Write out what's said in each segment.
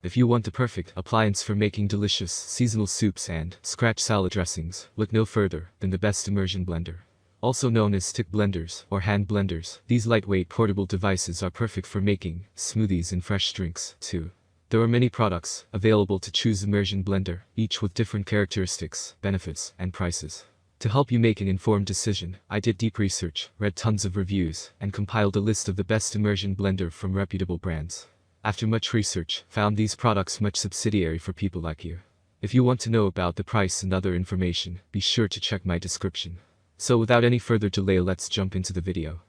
If you want the perfect appliance for making delicious seasonal soups and scratch salad dressings, look no further than the best immersion blender. Also known as stick blenders or hand blenders, these lightweight portable devices are perfect for making smoothies and fresh drinks, too. There are many products available to choose immersion blender, each with different characteristics, benefits, and prices. To help you make an informed decision, I did deep research, read tons of reviews, and compiled a list of the best immersion blender from reputable brands. After much research, found these products much subsidiary for people like you. If you want to know about the price and other information, be sure to check my description. So without any further delay, let's jump into the video.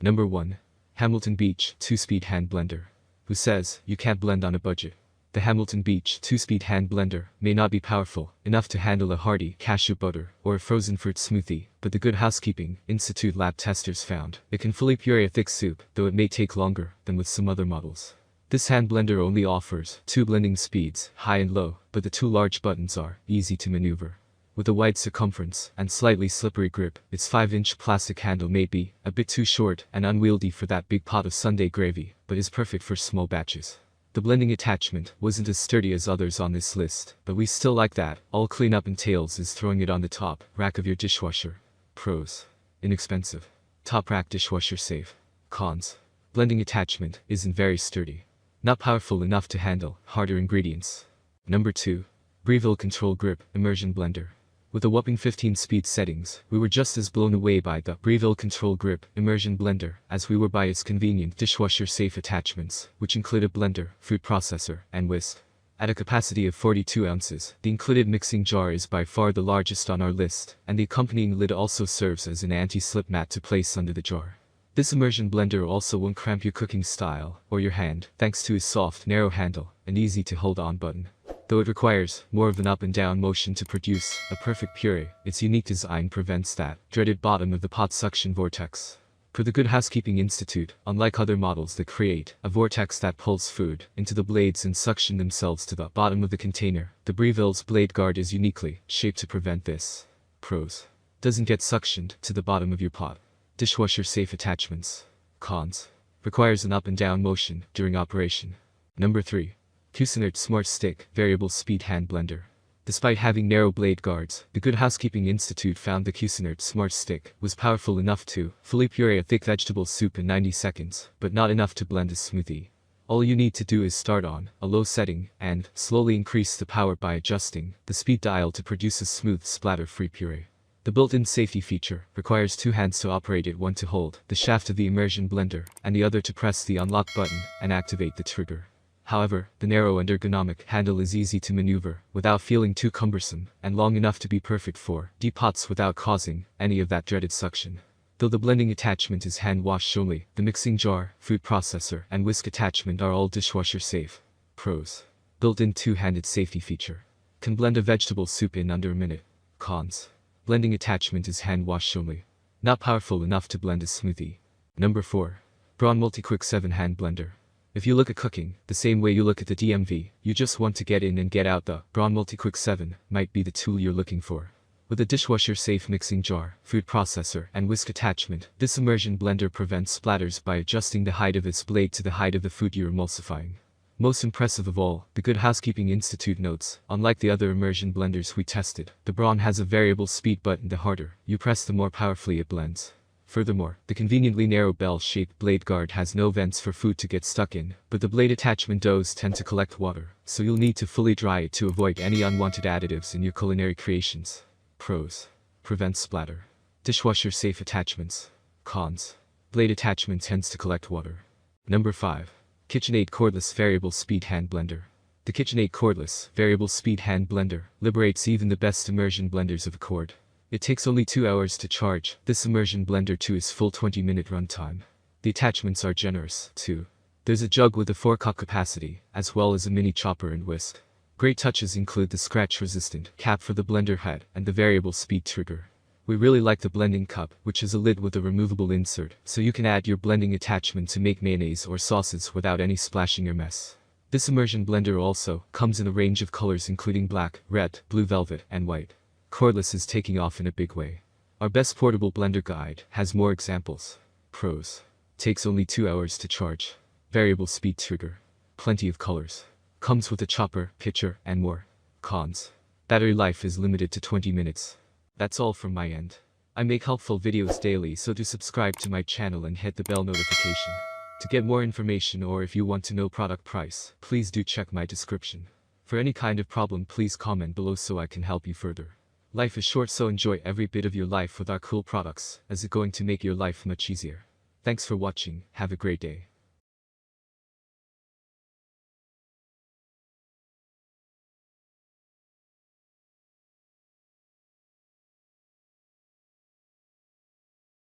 Number 1. Hamilton Beach 2-Speed Hand Blender. Who says you can't blend on a budget? The Hamilton Beach 2-Speed Hand Blender may not be powerful enough to handle a hearty cashew butter or a frozen fruit smoothie, but the Good Housekeeping Institute lab testers found it can fully puree a thick soup, though it may take longer than with some other models. This hand blender only offers 2 blending speeds, high and low, but the 2 large buttons are easy to maneuver. With a wide circumference and slightly slippery grip, its 5-inch plastic handle may be a bit too short and unwieldy for that big pot of Sunday gravy, but is perfect for small batches. The blending attachment wasn't as sturdy as others on this list, but we still like that. All cleanup entails is throwing it on the top rack of your dishwasher. Pros: inexpensive. Top rack dishwasher safe. Cons: blending attachment isn't very sturdy. Not powerful enough to handle harder ingredients. Number 2. Breville Control Grip Immersion Blender. With a whopping 15 speed settings, we were just as blown away by the Breville Control Grip Immersion Blender as we were by its convenient dishwasher-safe attachments, which include a blender, food processor, and whisk. At a capacity of 42 ounces, the included mixing jar is by far the largest on our list, and the accompanying lid also serves as an anti-slip mat to place under the jar. This immersion blender also won't cramp your cooking style or your hand, thanks to its soft, narrow handle and easy-to-hold-on button. Though it requires more of an up and down motion to produce a perfect puree, its unique design prevents that dreaded bottom of the pot suction vortex. Per the Good Housekeeping Institute, unlike other models that create a vortex that pulls food into the blades and suction themselves to the bottom of the container, the Breville's blade guard is uniquely shaped to prevent this. Pros: doesn't get suctioned to the bottom of your pot. Dishwasher safe attachments. Cons: requires an up and down motion during operation. Number 3. Cuisinart Smart Stick Variable Speed Hand Blender. Despite having narrow blade guards, the Good Housekeeping Institute found the Cuisinart Smart Stick was powerful enough to fully puree a thick vegetable soup in 90 seconds, but not enough to blend a smoothie. All you need to do is start on a low setting and slowly increase the power by adjusting the speed dial to produce a smooth, splatter-free puree. The built-in safety feature requires 2 hands to operate it, one to hold the shaft of the immersion blender and the other to press the unlock button and activate the trigger. However, the narrow and ergonomic handle is easy to maneuver without feeling too cumbersome and long enough to be perfect for deep pots without causing any of that dreaded suction. Though the blending attachment is hand wash only, the mixing jar, food processor, and whisk attachment are all dishwasher safe. Pros: built-in 2-handed safety feature. Can blend a vegetable soup in under a minute. Cons: blending attachment is hand wash only. Not powerful enough to blend a smoothie. Number 4. Braun MultiQuick 7 Hand Blender. If you look at cooking the same way you look at the DMV, you just want to get in and get out, the Braun MultiQuick 7 might be the tool you're looking for. With a dishwasher-safe mixing jar, food processor, and whisk attachment, this immersion blender prevents splatters by adjusting the height of its blade to the height of the food you're emulsifying. Most impressive of all, the Good Housekeeping Institute notes, unlike the other immersion blenders we tested, the Braun has a variable speed button. The harder you press, the more powerfully it blends. Furthermore, the conveniently narrow bell-shaped blade guard has no vents for food to get stuck in, but the blade attachment does tend to collect water, so you'll need to fully dry it to avoid any unwanted additives in your culinary creations. Pros: prevents splatter. Dishwasher safe attachments. Cons: blade attachment tends to collect water. Number 5. KitchenAid Cordless Variable Speed Hand Blender. The KitchenAid Cordless Variable Speed Hand Blender liberates even the best immersion blenders of a cord. It takes only 2 hours to charge this immersion blender to its full 20-minute runtime. The attachments are generous, too. There's a jug with a 4-cup capacity, as well as a mini chopper and whisk. Great touches include the scratch-resistant cap for the blender head and the variable speed trigger. We really like the blending cup, which is a lid with a removable insert, so you can add your blending attachment to make mayonnaise or sauces without any splashing or mess. This immersion blender also comes in a range of colors including black, red, blue velvet, and white. Cordless is taking off in a big way. Our best portable blender guide has more examples. Pros: takes only 2 hours to charge. Variable speed trigger. Plenty of colors. Comes with a chopper, pitcher, and more. Cons. Battery life is limited to 20 minutes. That's all from my end. I make helpful videos daily, so do subscribe to my channel and hit the bell notification. To get more information, or if you want to know product price, please do check my description. For any kind of problem, please comment below so I can help you further. Life is short, so enjoy every bit of your life with our cool products, as it's going to make your life much easier. Thanks for watching, have a great day.